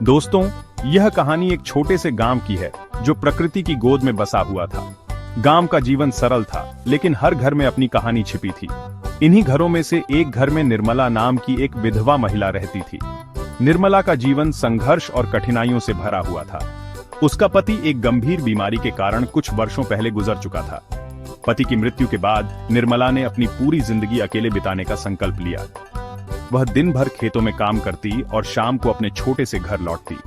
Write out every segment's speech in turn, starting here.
दोस्तों, यह कहानी एक छोटे से गांव की है जो प्रकृति की गोद में बसा हुआ था। गांव का जीवन सरल था, लेकिन हर घर में अपनी कहानी छिपी थी। इन्हीं घरों में से एक घर में निर्मला नाम की एक विधवा महिला रहती थी। निर्मला का जीवन संघर्ष और कठिनाइयों से भरा हुआ था। उसका पति एक गंभीर बीमारी के कारण कुछ वर्षों पहले गुजर चुका था। पति की मृत्यु के बाद निर्मला ने अपनी पूरी जिंदगी अकेले बिताने का संकल्प लिया। वह दिन भर खेतों में काम करती और शाम को अपने छोटे से घर लौटती।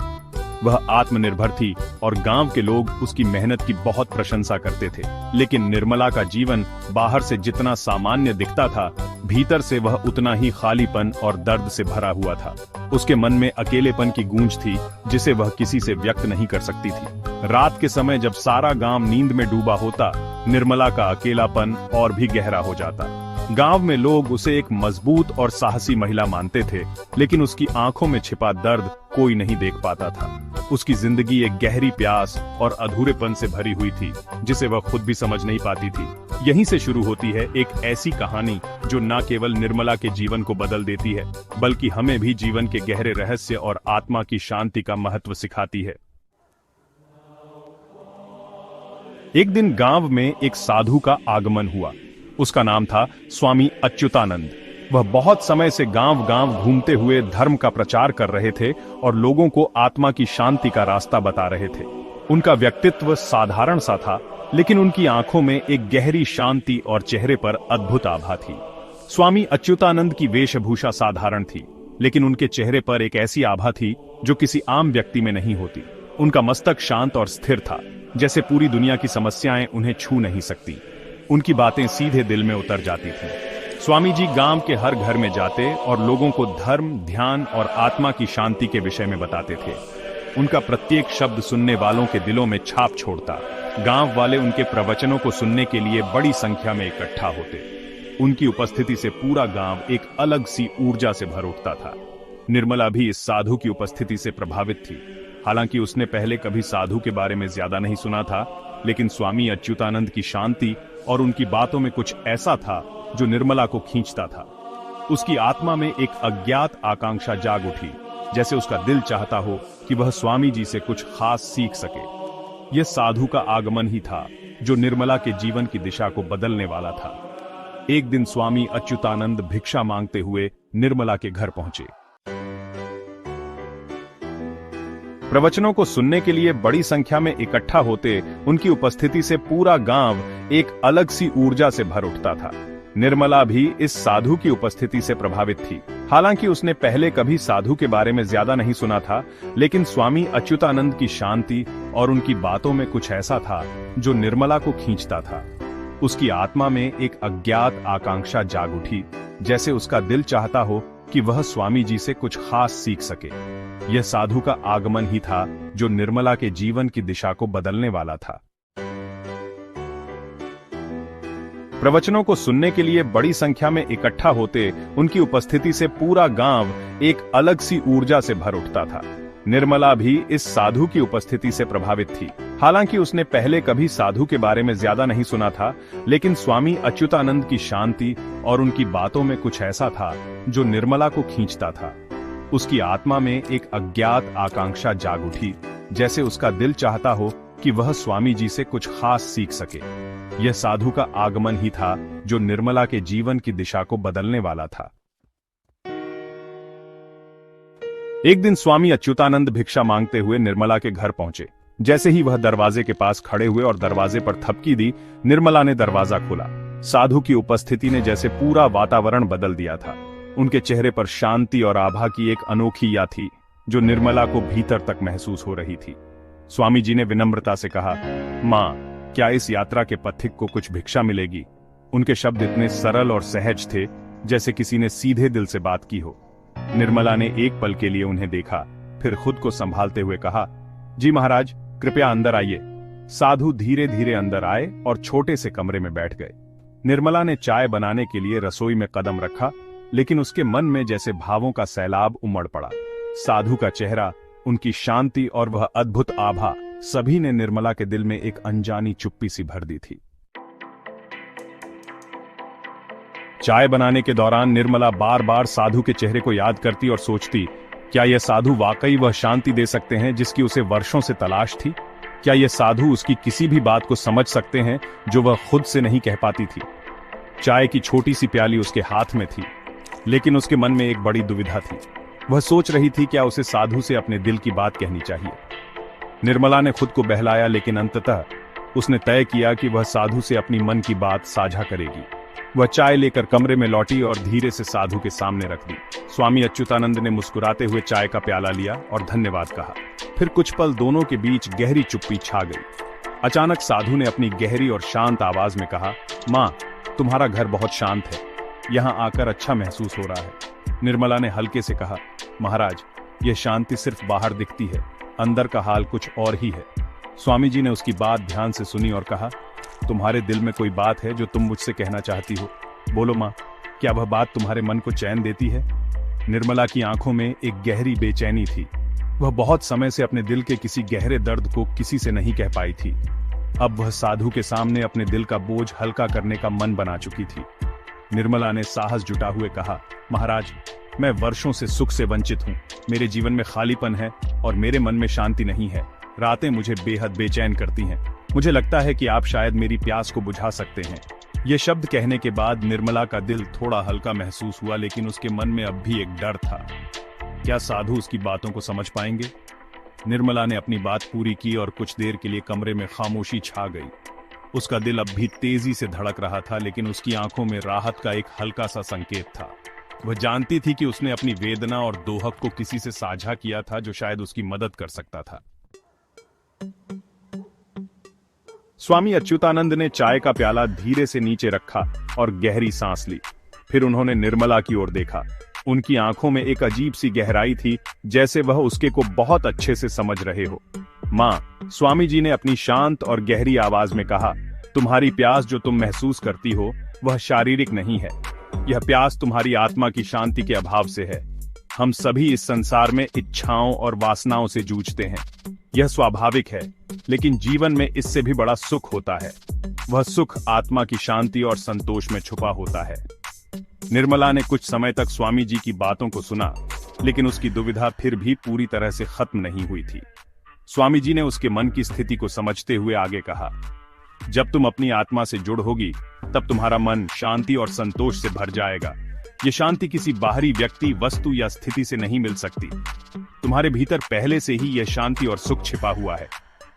वह आत्मनिर्भर थी और गांव के लोग उसकी मेहनत की बहुत प्रशंसा करते थे। लेकिन निर्मला का जीवन बाहर से जितना सामान्य दिखता था, भीतर से वह उतना ही खालीपन और दर्द से भरा हुआ था। उसके मन में अकेलेपन की गूंज थी, जिसे वह किसी से व्यक्त नहीं कर सकती थी। रात के समय जब सारा गांव नींद में डूबा होता, निर्मला का अकेलापन और भी गहरा हो जाता। गांव में लोग उसे एक मजबूत और साहसी महिला मानते थे, लेकिन उसकी आंखों में छिपा दर्द कोई नहीं देख पाता था। उसकी जिंदगी एक गहरी प्यास और अधूरेपन से भरी हुई थी, जिसे वह खुद भी समझ नहीं पाती थी। यहीं से शुरू होती है एक ऐसी कहानी जो न केवल निर्मला के जीवन को बदल देती है, बल्कि हमें भी जीवन के गहरे रहस्य और आत्मा की शांति का महत्व सिखाती है। एक दिन गांव में एक साधु का आगमन हुआ। उसका नाम था स्वामी अच्युतानंद। वह बहुत समय से गांव-गांव घूमते हुए धर्म का प्रचार कर रहे थे और लोगों को आत्मा की शांति का रास्ता बता रहे थे। उनका व्यक्तित्व साधारण सा था, लेकिन उनकी आंखों में एक गहरी शांति और चेहरे पर अद्भुत आभा थी। स्वामी अच्युतानंद की वेशभूषा साधारण थी, लेकिन उनके चेहरे पर एक ऐसी आभा थी जो किसी आम व्यक्ति में नहीं होती। उनका मस्तक शांत और स्थिर था, जैसे पूरी दुनिया की समस्याएं उन्हें छू नहीं सकती। उनकी बातें सीधे दिल में उतर जाती थीं। स्वामी जी गांव के हर घर में जाते और लोगों को धर्म, ध्यान और आत्मा की शांति के विषय में बताते थे। उनका प्रत्येक शब्द सुनने वालों के दिलों में छाप छोड़ता। गांव वाले उनके प्रवचनों को सुनने के लिए बड़ी संख्या में इकट्ठा होते। उनकी उपस्थिति से पूरा गांव एक अलग सी ऊर्जा से भर उठता था। निर्मला भी इस साधु की उपस्थिति से प्रभावित थी। हालांकि उसने पहले कभी साधु के बारे में ज्यादा नहीं सुना था, लेकिन स्वामी अच्युतानंद की शांति और उनकी बातों में कुछ ऐसा था जो निर्मला को खींचता था। उसकी आत्मा में एक अज्ञात आकांक्षा जाग उठी, जैसे उसका दिल चाहता हो कि वह स्वामी जी से कुछ खास सीख सके। यह साधु का आगमन ही था जो निर्मला के जीवन की दिशा को बदलने वाला था। एक दिन स्वामी अच्युतानंद भिक्षा मांगते हुए निर्मला के घर पहुंचे। प्रवचनों को सुनने के लिए बड़ी संख्या में इकट्ठा होते उनकी उपस्थिति से पूरा गांव एक अलग सी ऊर्जा से भर उठता था। निर्मला भी इस साधु की उपस्थिति से प्रभावित थी। हालांकि उसने पहले कभी साधु के बारे में ज्यादा नहीं सुना था, लेकिन स्वामी अच्युतानंद की शांति और उनकी बातों में कुछ ऐसा था जो निर्मला को खींचता था। उसकी आत्मा में एक अज्ञात आकांक्षा जाग उठी, जैसे उसका दिल चाहता हो कि वह स्वामी जी से कुछ खास सीख सके। यह साधु का आगमन ही था जो निर्मला के जीवन की दिशा को बदलने वाला था। प्रवचनों को सुनने के लिए बड़ी संख्या में इकट्ठा होते उनकी उपस्थिति से पूरा गांव एक अलग सी ऊर्जा से भर उठता था। निर्मला भी इस साधु की उपस्थिति से प्रभावित थी। हालांकि उसने पहले कभी साधु के बारे में ज्यादा नहीं सुना था, लेकिन स्वामी अच्युतानंद की शांति और उनकी बातों में कुछ ऐसा था जो निर्मला को खींचता था। उसकी आत्मा में एक अज्ञात आकांक्षा जाग उठी, जैसे उसका दिल चाहता हो कि वह स्वामी जी से कुछ खास सीख सके। यह साधु का आगमन ही था जो निर्मला के जीवन की दिशा को बदलने वाला था। एक दिन स्वामी अच्युतानंद भिक्षा मांगते हुए निर्मला के घर पहुंचे। जैसे ही वह दरवाजे के पास खड़े हुए और दरवाजे पर थपकी दी, निर्मला ने दरवाजा खोला। साधु की उपस्थिति ने जैसे पूरा वातावरण बदल दिया था। उनके चेहरे पर शांति और आभा की एक अनोखी याद थी जो निर्मला को भीतर तक महसूस हो रही थी। स्वामी जी ने विनम्रता से कहा, मां, क्या इस यात्रा के पथिक को कुछ भिक्षा मिलेगी? उनके शब्द इतने सरल और सहज थे, जैसे किसी ने सीधे दिल से बात की हो। निर्मला ने एक पल के लिए उन्हें देखा, फिर खुद को संभालते हुए कहा, जी महाराज, कृपया अंदर आइए। साधु धीरे धीरे अंदर आए और छोटे से कमरे में बैठ गए। निर्मला ने चाय बनाने के लिए रसोई में कदम रखा, लेकिन उसके मन में जैसे भावों का सैलाब उमड़ पड़ा। साधु का चेहरा, उनकी शांति और वह अद्भुत आभा, सभी ने निर्मला के दिल में एक अनजानी चुप्पी सी भर दी थी। चाय बनाने के दौरान निर्मला बार बार साधु के चेहरे को याद करती और सोचती, क्या यह साधु वाकई वह शांति दे सकते हैं जिसकी उसे वर्षों से तलाश थी? क्या यह साधु उसकी किसी भी बात को समझ सकते हैं जो वह खुद से नहीं कह पाती थी? चाय की छोटी सी प्याली उसके हाथ में थी, लेकिन उसके मन में एक बड़ी दुविधा थी। वह सोच रही थी क्या उसे साधु से अपने दिल की बात कहनी चाहिए। निर्मला ने खुद को बहलाया, लेकिन अंततः उसने तय किया कि वह साधु से अपनी मन की बात साझा करेगी। वह चाय लेकर कमरे में लौटी और धीरे से साधु के सामने रख दी। स्वामी अच्युतानंद ने मुस्कुराते हुए चाय का प्याला लिया और धन्यवाद कहा। फिर कुछ पल दोनों के बीच गहरी चुप्पी छा गई। अचानक साधु ने अपनी गहरी और शांत आवाज में कहा, माँ, तुम्हारा घर बहुत शांत है, यहाँ आकर अच्छा महसूस हो रहा है। निर्मला ने हल्के से कहा, महाराज, यह शांति सिर्फ बाहर दिखती है, अंदर का हाल कुछ और ही है। स्वामी जी ने उसकी बात ध्यान से सुनी और कहा, तुम्हारे दिल में कोई बात है जो तुम मुझसे कहना चाहती हो? बोलो माँ, क्या वह बात तुम्हारे मन को चैन देती है? निर्मला की आंखों में एक गहरी बेचैनी थी। वह बहुत समय से अपने दिल के किसी गहरे दर्द को किसी से नहीं कह पाई थी। अब वह साधु के सामने अपने दिल का बोझ हल्का करने का मन बना चुकी थी। निर्मला ने साहस जुटा हुए कहा, महाराज, मैं वर्षों से सुख से वंचित हूँ। मेरे जीवन में खालीपन है और मेरे मन में शांति नहीं है। रातें मुझे बेहद बेचैन करती हैं। मुझे लगता है कि आप शायद मेरी प्यास को बुझा सकते हैं। ये शब्द कहने के बाद निर्मला का दिल थोड़ा हल्का महसूस हुआ, लेकिन उसके मन में अब भी एक डर था। क्या साधु उसकी बातों को समझ पाएंगे? निर्मला ने अपनी बात पूरी की और कुछ देर के लिए कमरे में खामोशी छा गई। उसका दिल अब भी तेजी से धड़क रहा था, लेकिन उसकी आंखों में राहत का एक हल्का सा संकेत था। वह जानती थी कि उसने अपनी वेदना और दोहक को किसी से साझा किया था जो शायद उसकी मदद कर सकता था। स्वामी अच्युतानंद ने चाय का प्याला धीरे से नीचे रखा और गहरी सांस ली। फिर उन्होंने निर्मला की ओर देखा। उनकी आंखों में एक अजीब सी गहराई थी, जैसे वह उसके को बहुत अच्छे से समझ रहे हो। माँ, स्वामी जी ने अपनी शांत और गहरी आवाज में कहा, तुम्हारी प्यास जो तुम महसूस करती हो वह शारीरिक नहीं है। यह प्यास तुम्हारी आत्मा की शांति के अभाव से है। हम सभी इस संसार में इच्छाओं और वासनाओं से जूझते हैं। यह स्वाभाविक है, लेकिन जीवन में इससे भी बड़ा सुख होता है। वह सुख आत्मा की शांति और संतोष में छुपा होता है। निर्मला ने कुछ समय तक स्वामी जी की बातों को सुना, लेकिन उसकी दुविधा फिर भी पूरी तरह से खत्म नहीं हुई थी। स्वामी जी ने उसके मन की स्थिति को समझते हुए आगे कहा, जब तुम अपनी आत्मा से जुड़ोगी तब तुम्हारा मन शांति और संतोष से भर जाएगा। ये शांति किसी बाहरी व्यक्ति, वस्तु या स्थिति से नहीं मिल सकती। तुम्हारे भीतर पहले से ही यह शांति और सुख छिपा हुआ है,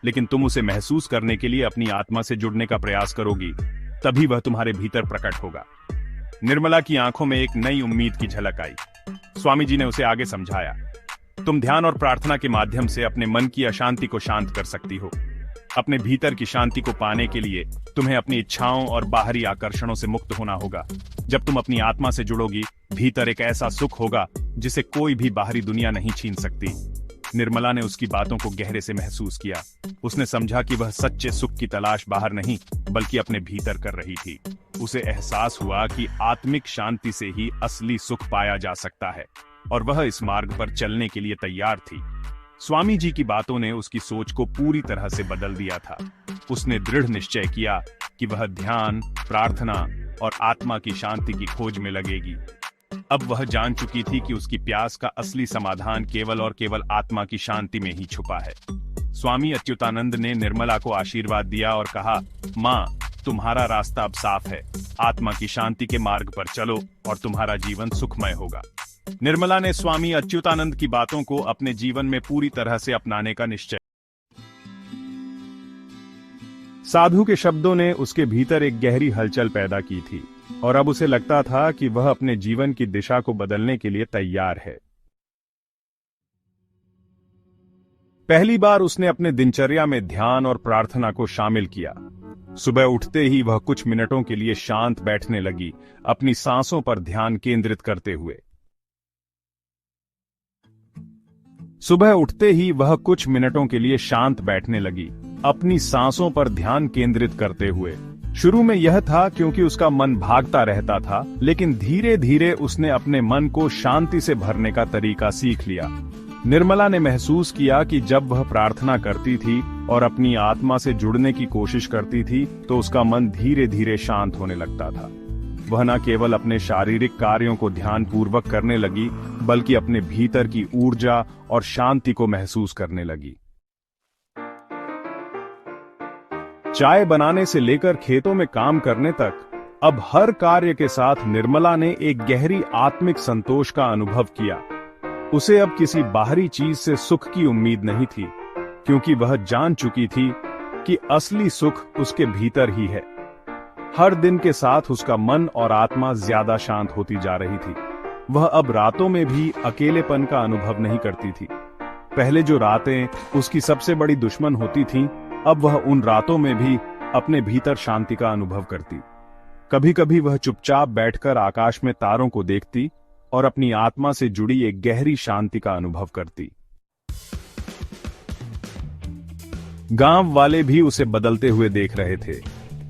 लेकिन तुम उसे महसूस करने के लिए अपनी आत्मा से जुड़ने का प्रयास करोगी, तभी वह तुम्हारे भीतर प्रकट होगा। निर्मला की आंखों में एक नई उम्मीद की झलक आई। स्वामी जी ने उसे आगे समझाया, तुम ध्यान और प्रार्थना के माध्यम से अपने मन की अशांति को शांत कर सकती हो। अपने भीतर की शांति को पाने के लिए तुम्हें अपनी इच्छाओं और बाहरी आकर्षणों से मुक्त होना होगा। जब तुम अपनी आत्मा से जुड़ोगी, भीतर एक ऐसा सुख होगा जिसे कोई भी बाहरी दुनिया नहीं छीन सकती। निर्मला ने उसकी बातों को गहरे से महसूस किया। उसने समझा कि वह सच्चे सुख की तलाश बाहर नहीं, बल्कि अपने भीतर कर रही थी। उसे एहसास हुआ कि आत्मिक शांति से ही असली सुख पाया जा सकता है, और वह इस मार्ग पर चलने के लिए तैयार थी। स्वामी जी की बातों ने उसकी सोच को पूरी तरह से बदल दिया था। उसने दृढ़ निश्चय किया कि वह ध्यान, प्रार्थना और आत्मा की शांति की खोज में लगेगी। अब वह जान चुकी थी कि उसकी प्यास का असली समाधान केवल और केवल आत्मा की शांति में ही छुपा है। स्वामी अच्युतानंद ने निर्मला को आशीर्वाद दिया और कहा, माँ, तुम्हारा रास्ता अब साफ है। आत्मा की शांति के मार्ग पर चलो और तुम्हारा जीवन सुखमय होगा। निर्मला ने स्वामी अच्युतानंद की बातों को अपने जीवन में पूरी तरह से अपनाने का निश्चय। साधु के शब्दों ने उसके भीतर एक गहरी हलचल पैदा की थी, और अब उसे लगता था कि वह अपने जीवन की दिशा को बदलने के लिए तैयार है। पहली बार उसने अपने दिनचर्या में ध्यान और प्रार्थना को शामिल किया। सुबह उठते ही वह कुछ मिनटों के लिए शांत बैठने लगी, अपनी सांसों पर ध्यान केंद्रित करते हुए। सुबह उठते ही वह कुछ मिनटों के लिए शांत बैठने लगी, अपनी सांसों पर ध्यान केंद्रित करते हुए। शुरू में यह था क्योंकि उसका मन भागता रहता था, लेकिन धीरे धीरे उसने अपने मन को शांति से भरने का तरीका सीख लिया। निर्मला ने महसूस किया कि जब वह प्रार्थना करती थी और अपनी आत्मा से जुड़ने की कोशिश करती थी, तो उसका मन धीरे धीरे शांत होने लगता था। वह न केवल अपने शारीरिक कार्यों को ध्यानपूर्वक करने लगी, बल्कि अपने भीतर की ऊर्जा और शांति को महसूस करने लगी। चाय बनाने से लेकर खेतों में काम करने तक अब हर कार्य के साथ निर्मला ने एक गहरी आत्मिक संतोष का अनुभव किया। उसे अब किसी बाहरी चीज से सुख की उम्मीद नहीं थी, क्योंकि वह जान चुकी थी कि असली सुख उसके भीतर ही है। हर दिन के साथ उसका मन और आत्मा ज्यादा शांत होती जा रही थी। वह अब रातों में भी अकेलेपन का अनुभव नहीं करती थी। पहले जो रातें उसकी सबसे बड़ी दुश्मन होती थीं, अब वह उन रातों में भी अपने भीतर शांति का अनुभव करती। कभी कभी वह चुपचाप बैठकर आकाश में तारों को देखती और अपनी आत्मा से जुड़ी एक गहरी शांति का अनुभव करती। गांव वाले भी उसे बदलते हुए देख रहे थे।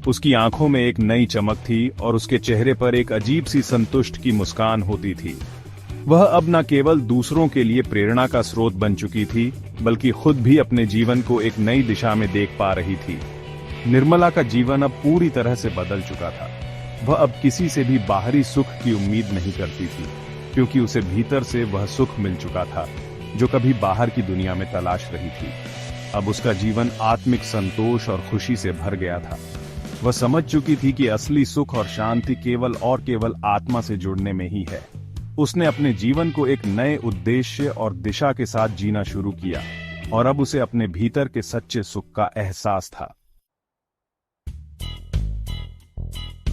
उसकी आंखों में एक नई चमक थी और उसके चेहरे पर एक अजीब सी संतुष्ट की मुस्कान होती थी। वह अब न केवल दूसरों के लिए प्रेरणा का स्रोत बन चुकी थी, बल्कि खुद भी अपने जीवन को एक नई दिशा में देख पा रही थी। निर्मला का जीवन अब पूरी तरह से बदल चुका था। वह अब किसी से भी बाहरी सुख की उम्मीद नहीं करती थी, क्योंकि उसे भीतर से वह सुख मिल चुका था जो कभी बाहर की दुनिया में तलाश रही थी। अब उसका जीवन आत्मिक संतोष और खुशी से भर गया था। वह समझ चुकी थी कि असली सुख और शांति केवल आत्मा से जुड़ने में ही है। उसने अपने जीवन को एक नए उद्देश्य और दिशा के साथ जीना शुरू किया और अब उसे अपने भीतर के सच्चे सुख का एहसास था।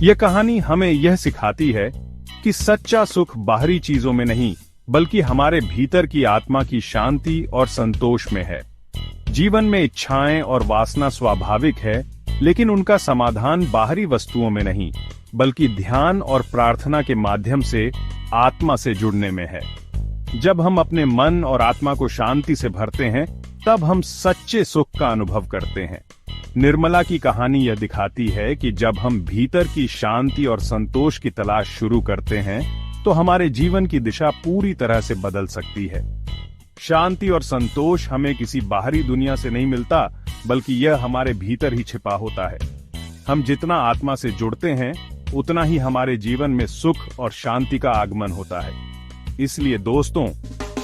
यह कहानी हमें यह सिखाती है कि सच्चा सुख बाहरी चीजों में नहीं, बल्कि हमारे भीतर की आत्मा की शांति और संतोष में है। जीवन में इच्छाएं और वासना स्वाभाविक है, लेकिन उनका समाधान बाहरी वस्तुओं में नहीं, बल्कि ध्यान और प्रार्थना के माध्यम से आत्मा से जुड़ने में है। जब हम अपने मन और आत्मा को शांति से भरते हैं, तब हम सच्चे सुख का अनुभव करते हैं। निर्मला की कहानी यह दिखाती है कि जब हम भीतर की शांति और संतोष की तलाश शुरू करते हैं, तो हमारे जीवन की दिशा पूरी तरह से बदल सकती है। शांति और संतोष हमें किसी बाहरी दुनिया से नहीं मिलता, बल्कि यह हमारे भीतर ही छिपा होता है। हम जितना आत्मा से जुड़ते हैं, उतना ही हमारे जीवन में सुख और शांति का आगमन होता है। इसलिए दोस्तों,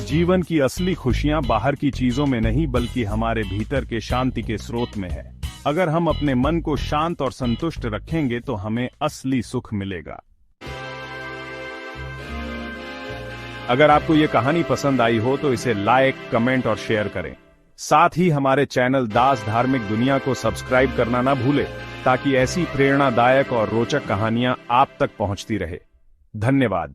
जीवन की असली खुशियां बाहर की चीजों में नहीं, बल्कि हमारे भीतर के शांति के स्रोत में है। अगर हम अपने मन को शांत और संतुष्ट रखेंगे, तो हमें असली सुख मिलेगा। अगर आपको ये कहानी पसंद आई हो तो इसे लाइक, कमेंट और शेयर करें। साथ ही हमारे चैनल दास धार्मिक दुनिया को सब्सक्राइब करना ना भूलें, ताकि ऐसी प्रेरणादायक और रोचक कहानियां आप तक पहुंचती रहे। धन्यवाद।